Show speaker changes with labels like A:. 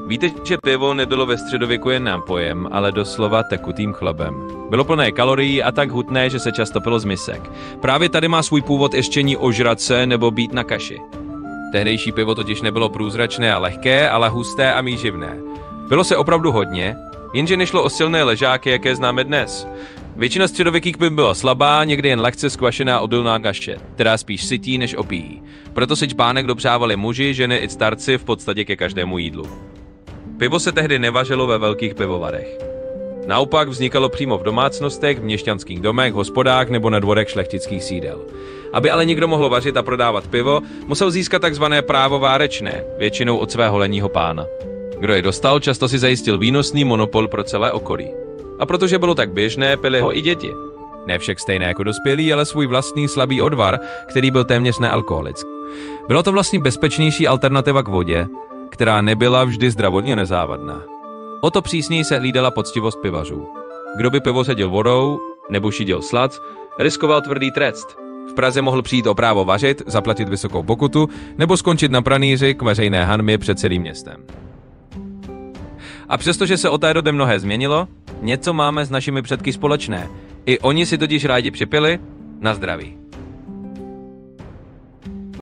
A: Víte, že pivo nebylo ve středověku jen nápojem, ale doslova tekutým chlebem. Bylo plné kalorií a tak hutné, že se často pilo z misek. Právě tady má svůj původ ještění ožrat se nebo být na kaši. Tehdejší pivo totiž nebylo průzračné a lehké, ale husté a míživné. Bylo se opravdu hodně, jenže nešlo o silné ležáky, jaké známe dnes. Většina středověkých piv byla slabá, někdy jen lehce skvašená odolná kaše, která spíš sytí než opíjí. Proto si čpánek dopřávali muži, ženy i starci v podstatě ke každému jídlu. Pivo se tehdy nevařilo ve velkých pivovarech. Naopak vznikalo přímo v domácnostech, v měšťanských domech, hospodách nebo na dvorech šlechtických sídel. Aby ale někdo mohl vařit a prodávat pivo, musel získat takzvané právo várečné, většinou od svého lenního pána. Kdo je dostal, často si zajistil výnosný monopol pro celé okolí. A protože bylo tak běžné, pili ho i děti. Ne však stejné jako dospělí, ale svůj vlastní slabý odvar, který byl téměř nealkoholický. Bylo to vlastně bezpečnější alternativa k vodě, která nebyla vždy zdravotně nezávadná. O to přísněji se hlídala poctivost pivařů. Kdo by pivo ředil vodou nebo šidil slad, riskoval tvrdý trest. V Praze mohl přijít o právo vařit, zaplatit vysokou pokutu nebo skončit na pranýři k veřejné hanbě před celým městem. A přestože se od té doby mnohé změnilo, něco máme s našimi předky společné. I oni si totiž rádi připili na zdraví.